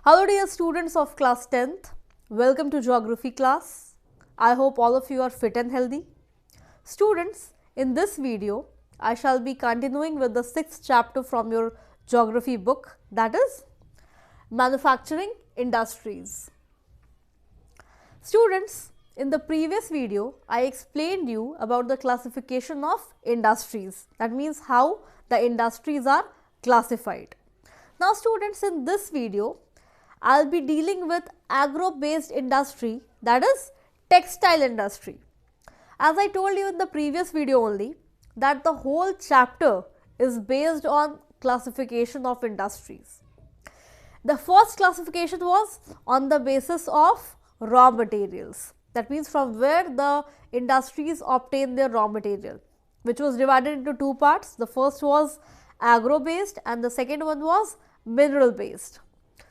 Hello dear students of class 10th, welcome to geography class. I hope all of you are fit and healthy. Students, in this video, I shall be continuing with the 6th chapter from your geography book, that is manufacturing industries. Students, in the previous video, I explained you about the classification of industries. That means how the industries are classified. Now students, in this video, I will be dealing with agro-based industry, that is textile industry. As I told you in the previous video only, that the whole chapter is based on classification of industries. The first classification was on the basis of raw materials. That means from where the industries obtain their raw material, which was divided into two parts. The first was agro-based and the second one was mineral-based.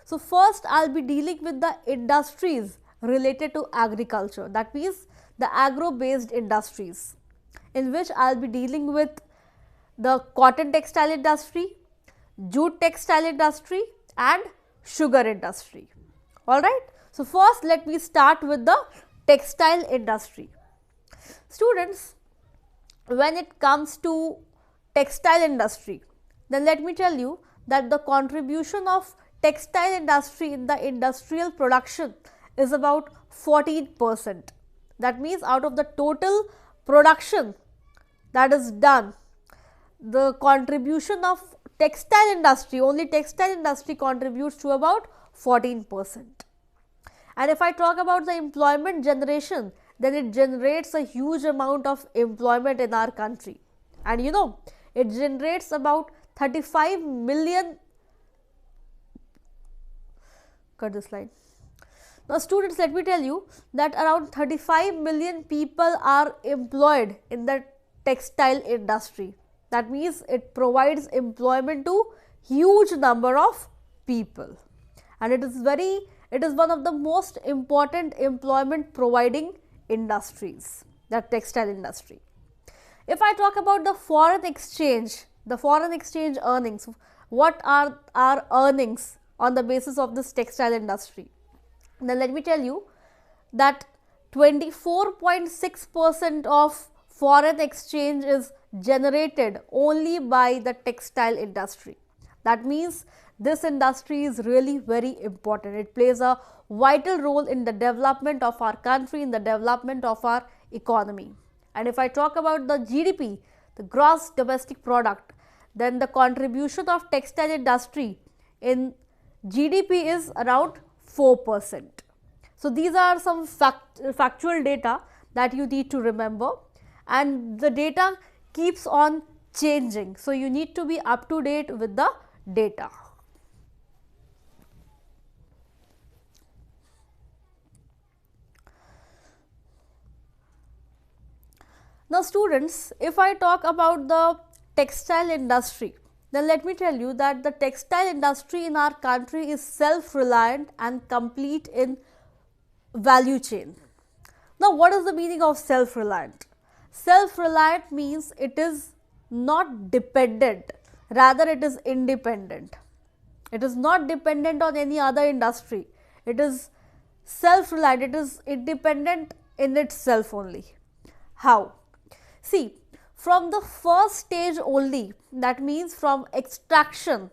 So first I will be dealing with the industries related to agriculture, that means the agro-based industries, in which I will be dealing with the cotton textile industry, jute textile industry and sugar industry. Alright. So first let me start with the textile industry. Students, when it comes to textile industry, then let me tell you that the contribution of textile industry in the industrial production is about 14%. That means out of the total production that is done, the contribution of textile industry, only textile industry contributes to about 14%. And if I talk about the employment generation, then it generates a huge amount of employment in our country. And you know, it generates about 35 million. Cut this line. Now students, let me tell you that around 35 million people are employed in the textile industry. That means it provides employment to huge number of people, and it is one of the most important employment providing industries, that textile industry. If I talk about the foreign exchange earnings, what are our earnings on the basis of this textile industry? Then let me tell you that 24.6% of foreign exchange is generated only by the textile industry. That means this industry is really very important. It plays a vital role in the development of our country, in the development of our economy. And if I talk about the GDP, the gross domestic product, then the contribution of textile industry in GDP is around 4%. So these are some factual data that you need to remember, and the data keeps on changing. So you need to be up to date with the data. Now students, if I talk about the textile industry, then let me tell you that the textile industry in our country is self-reliant and complete in value chain. Now what is the meaning of self-reliant? Self-reliant means it is not dependent, rather it is independent. It is not dependent on any other industry. It is self-reliant, it is independent in itself only. How? See, from the first stage only, that means from extraction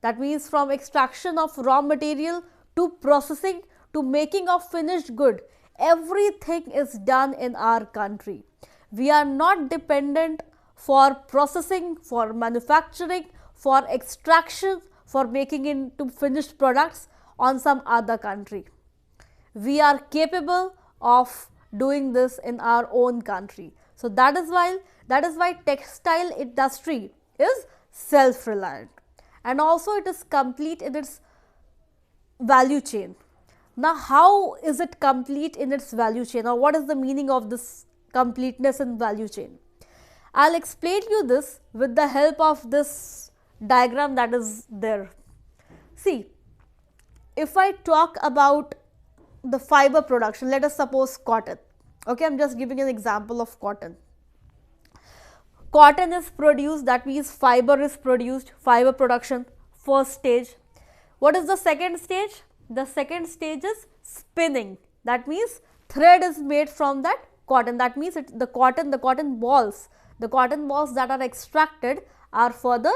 of raw material to processing to making of finished good, everything is done in our country. We are not dependent for processing, for manufacturing, for extraction, for making into finished products on some other country. We are capable of doing this in our own country. So that is why textile industry is self-reliant, and also it is complete in its value chain. Now how is it complete in its value chain, or what is the meaning of this completeness in value chain? I will explain you this with the help of this diagram that is there. See, if I talk about the fiber production, let us suppose cotton. Okay, I am just giving an example of cotton. Cotton is produced, that means fiber is produced, fiber production, first stage. What is the second stage? the second stage is spinning. That means thread is made from that cotton. That means the cotton balls that are extracted are further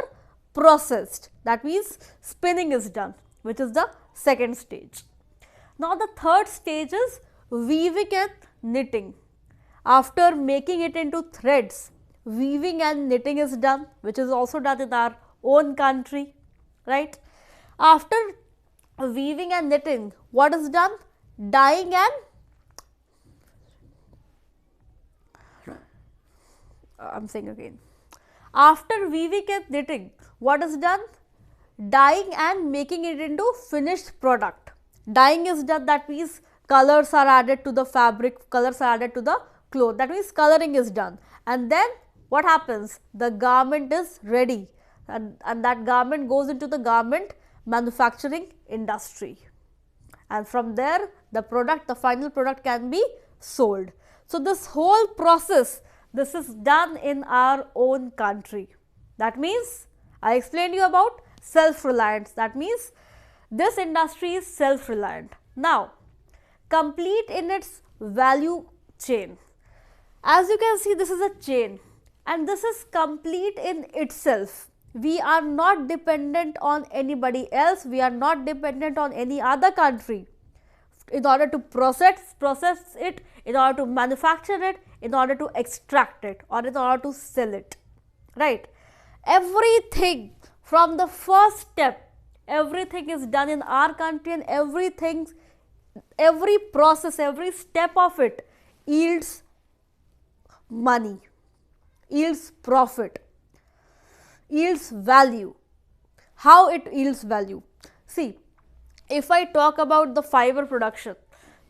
processed. That means spinning is done, which is the second stage. Now the third stage is weaving and knitting. After making it into threads, weaving and knitting is done, which is also done in our own country, right? After weaving and knitting, what is done? Dyeing and After weaving and knitting, what is done? Dyeing and making it into finished product. Dyeing is done, that means colors are added to the fabric, colors are added to the cloth, that means coloring is done. And then what happens? The garment is ready, and that garment goes into the garment manufacturing industry. And from there, the final product can be sold. So this whole process, this is done in our own country. That means I explained you about self-reliance. That means this industry is self-reliant. Now, complete in its value chain. As you can see, this is a chain and this is complete in itself. We are not dependent on anybody else. We are not dependent on any other country in order to process it, in order to manufacture it, in order to extract it, or in order to sell it, right? Everything from the first step, everything is done in our country, and every process, every step of it yields money, yields profit, yields value. How it yields value? See, if I talk about the fiber production,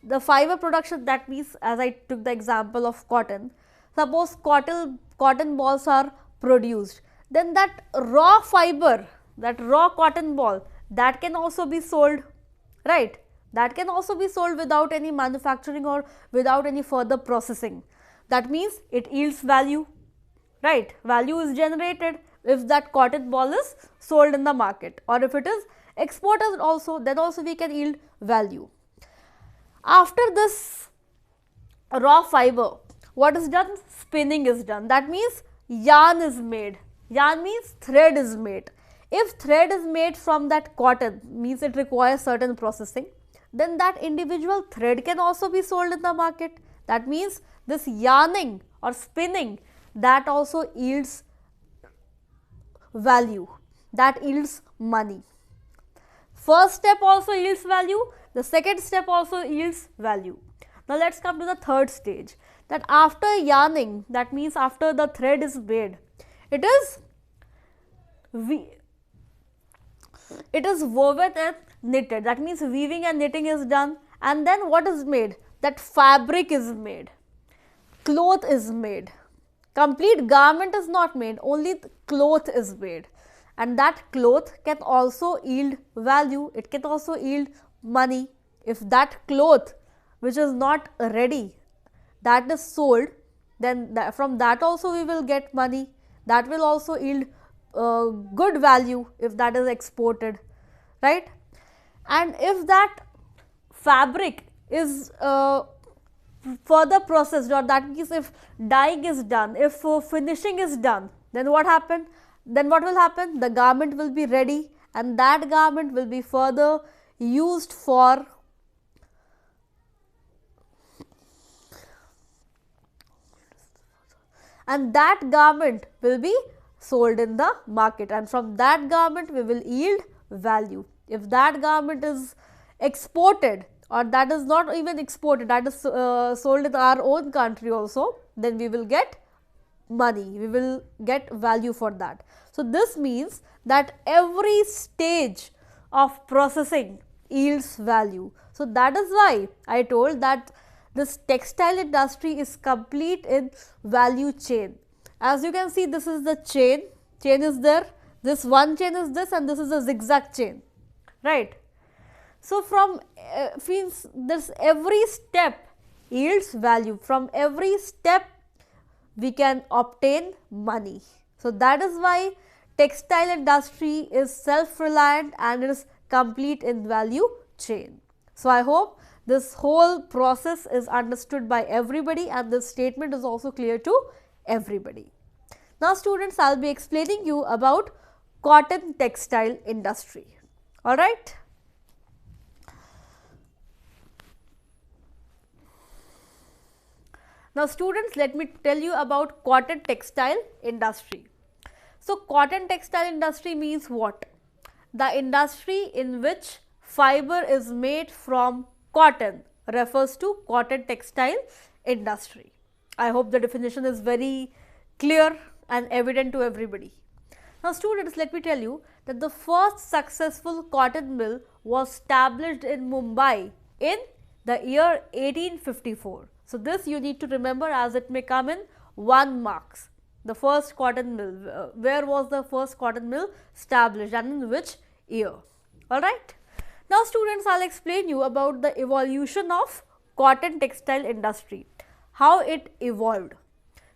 that means, as I took the example of cotton, suppose cotton balls are produced, then that raw fiber, that raw cotton ball, that can also be sold, right? That can also be sold without any manufacturing or without any further processing. That means it yields value, right? Value is generated if that cotton ball is sold in the market, or if it is exported also, then also we can yield value. After this raw fiber, what is done? Spinning is done. That means yarn is made. Yarn means thread is made. If thread is made from that cotton, means it requires certain processing, then that individual thread can also be sold in the market. That means this yarning or spinning, that also yields value, that yields money. First step also yields value, the second step also yields value. Now let's come to the third stage, that after yarning, that means after the thread is made, it is woven and knitted. That means weaving and knitting is done, and then what is made? That fabric is made, cloth is made. Complete garment is not made, only cloth is made, and that cloth can also yield value, it can also yield money. If that cloth which is not ready, that is sold, then from that also we will get money, that will also yield good value if that is exported, right? And if that fabric is further processed, or that means if dyeing is done, if finishing is done, then what happened? Then what will happen? The garment will be ready, and that garment will be further used for and that garment will be sold in the market, and from that garment we will yield value. If that garment is exported, or that is not even exported, that is sold in our own country also, then we will get money, we will get value for that. So this means that every stage of processing yields value. So that is why I told that this textile industry is complete in value chain. As you can see, this is the chain is there, this one chain is this, and this is a zigzag chain, right? So from this every step yields value, from every step we can obtain money. So that is why textile industry is self-reliant and is complete in value chain. So I hope this whole process is understood by everybody and this statement is also clear to everybody. Now students, I will be explaining you about cotton textile industry. Alright. Now students, let me tell you about cotton textile industry. So cotton textile industry means what? The industry in which fiber is made from cotton refers to cotton textile industry. I hope the definition is very clear and evident to everybody. Now students, let me tell you that the first successful cotton mill was established in Mumbai in the year 1854. So this you need to remember as it may come in 1 marks. The first cotton mill, where was the first cotton mill established and in which year? Alright. Now students, I will explain you about the evolution of cotton textile industry, how it evolved.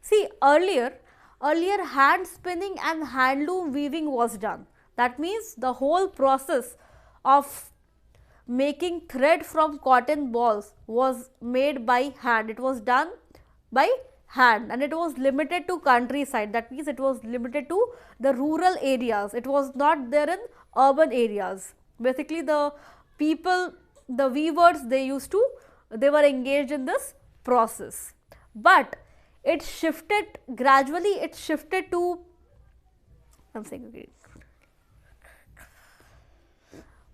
See, earlier hand spinning and handloom weaving was done. That means the whole process of making thread from cotton balls was made by hand. It was done by hand and it was limited to countryside. That means it was limited to the rural areas. It was not there in urban areas. Basically the people, the weavers, they were engaged in this process. But it shifted, gradually it shifted to,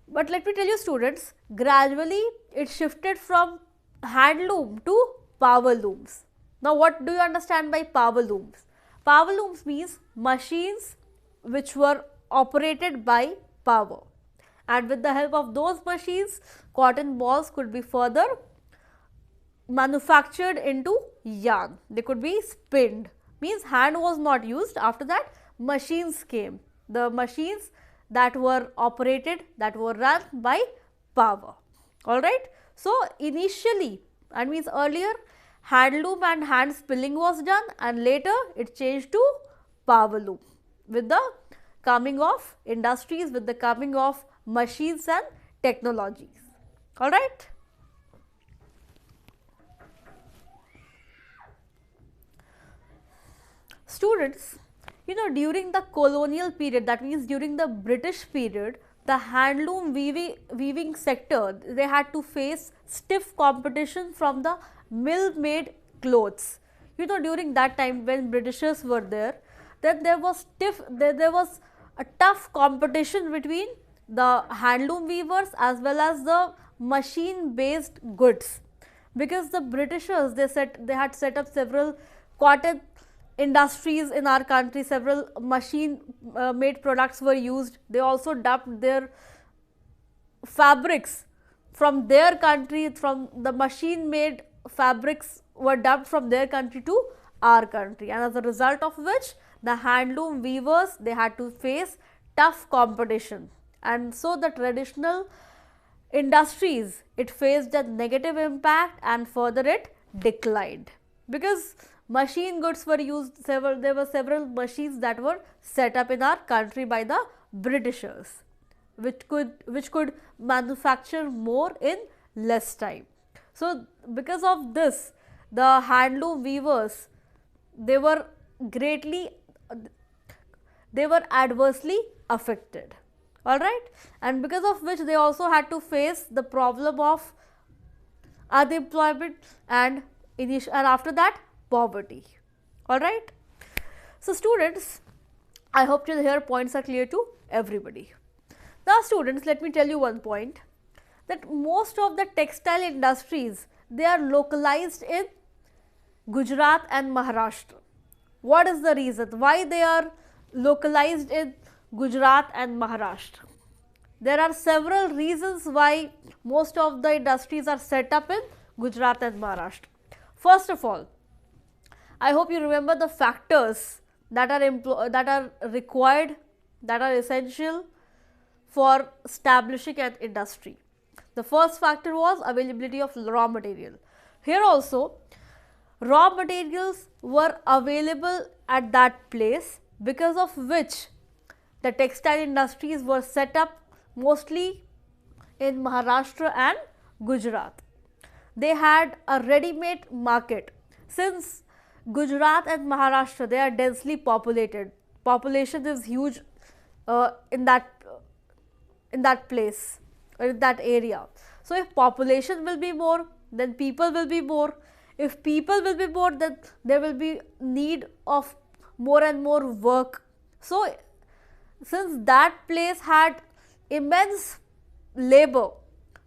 but let me tell you students, gradually it shifted from handloom to power looms. Now what do you understand by power looms? Power looms means machines which were operated by power, and with the help of those machines cotton balls could be further manufactured into yarn. They could be spinned, means hand was not used. After that machines came, the machines that were operated, that were run by power. Alright. So initially, that means earlier handloom and hand spinning was done and later it changed to power loom with the coming of industries, with the coming of machines and technologies. Alright. Students, you know, during the colonial period, that means during the British period, the handloom weaving sector, they had to face stiff competition from the mill made clothes. You know, during that time when Britishers were there, then there was a tough competition between the handloom weavers as well as the machine based goods, because the Britishers, they had set up several cotton industries in our country, several machine made products were used. They also dumped their fabrics from their country, from the machine made fabrics were dumped from their country to our country, and as a result of which the handloom weavers, they had to face tough competition, and so the traditional industries, it faced a negative impact and further it declined, because machine goods were used. There were several machines that were set up in our country by the Britishers, which could manufacture more in less time. So because of this, the handloom weavers, they were adversely affected. Alright, and because of which they also had to face the problem of unemployment and after that poverty. Alright. So students, I hope till here points are clear to everybody. Now students, let me tell you one point, that most of the textile industries, they are localized in Gujarat and Maharashtra. What is the reason? Why they are localized in Gujarat and Maharashtra? There are several reasons why most of the industries are set up in Gujarat and Maharashtra. First of all, I hope you remember the factors that are required, that are essential for establishing an industry. The first factor was availability of raw material. Here also, raw materials were available at that place, because of which the textile industries were set up mostly in Maharashtra and Gujarat. They had a ready-made market. Since Gujarat and Maharashtra, they are densely populated. Population is huge in that place or in that area. So if population will be more, then people will be more. If people will be more, then there will be need of more and more work. So since that place had immense labor,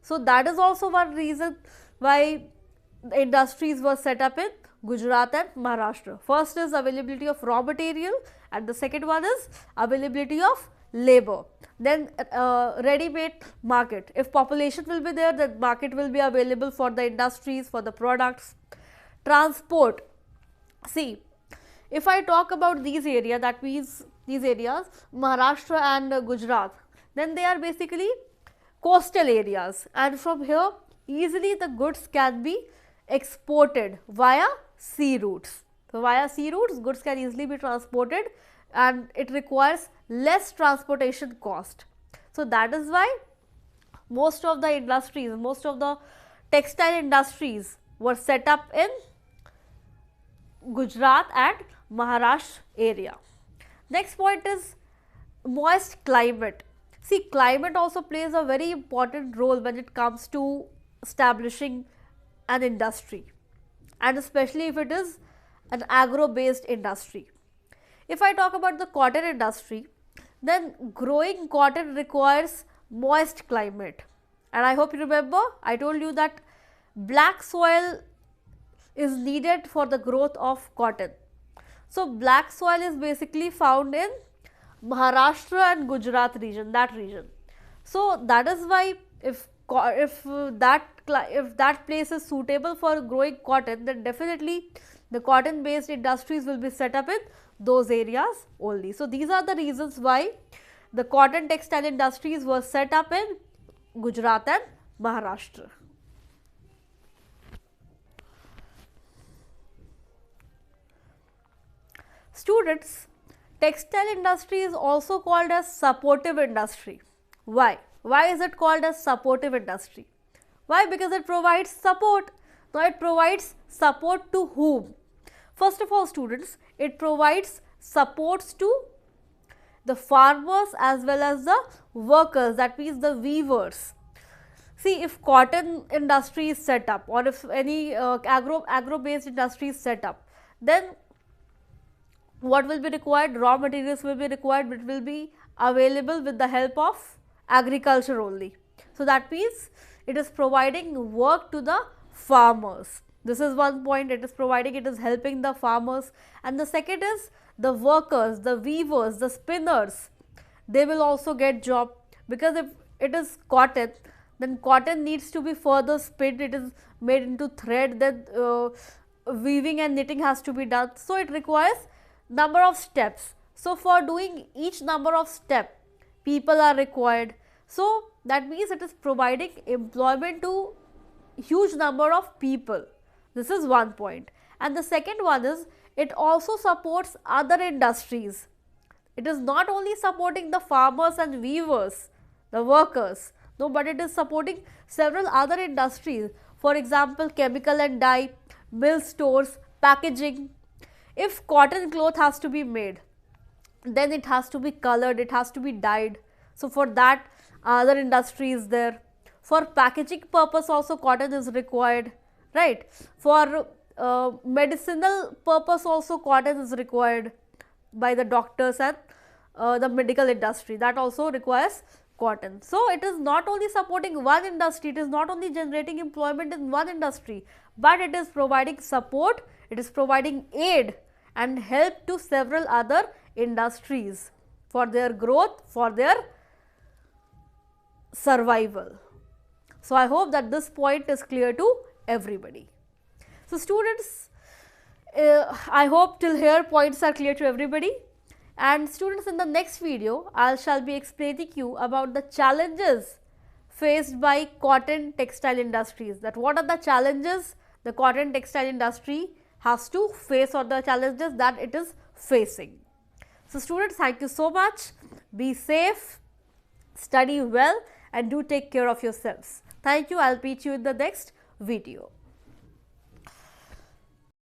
so that is also one reason why the industries were set up in Gujarat and Maharashtra. First is availability of raw material, and the second one is availability of labor. Then ready-made market. If population will be there, then market will be available for the industries, for the products. Transport. See, if I talk about these areas, that means these areas, Maharashtra and Gujarat, then they are basically coastal areas, and from here easily the goods can be exported via sea routes. So via sea routes, goods can easily be transported and it requires less transportation cost. So that is why most of the industries, most of the textile industries were set up in Gujarat and Maharashtra area. Next point is moist climate. See, climate also plays a very important role when it comes to establishing an industry, and especially if it is an agro based industry. If I talk about the cotton industry, then growing cotton requires moist climate, and I hope you remember I told you that black soil is needed for the growth of cotton. So black soil is basically found in Maharashtra and Gujarat region, that region. So that is why if that place is suitable for growing cotton, then definitely the cotton based industries will be set up in those areas only. So these are the reasons why the cotton textile industries were set up in Gujarat and Maharashtra. Students, textile industry is also called as supportive industry. Why? Why is it called as supportive industry? Why? Because it provides support. Now it provides support to whom? First of all, students, it provides supports to the farmers as well as the workers, that means the weavers. See, if cotton industry is set up, or if any agro based industry is set up, then what will be required? Raw materials will be required, but will be available with the help of agriculture only. So that means it is providing work to the farmers. This is one point, it is providing, it is helping the farmers. And the second is the workers, the weavers, the spinners, they will also get job, because if it is cotton, then cotton needs to be further spinned, it is made into thread, then weaving and knitting has to be done. So it requires number of steps. So for doing each number of step, people are required. So that means it is providing employment to huge number of people. This is one point. And the second one is it also supports other industries. It is not only supporting the farmers and weavers, the workers, no, but it is supporting several other industries. For example, chemical and dye, mill stores, packaging. If cotton cloth has to be made, then it has to be colored, it has to be dyed. So for that, other industry is there. For packaging purpose also cotton is required, right? For medicinal purpose also cotton is required by the doctors and the medical industry, that also requires cotton. So it is not only supporting one industry, it is not only generating employment in one industry, but it is providing support, it is providing aid and help to several other industries for their growth, for their survival. So I hope that this point is clear to everybody. So students, I hope till here points are clear to everybody. And students, in the next video, I shall be explaining you about the challenges faced by cotton textile industries. That what are the challenges the cotton textile industry has to face, or the challenges that it is facing. So students, thank you so much. Be safe, study well, and do take care of yourselves. Thank you. I'll meet you in the next video.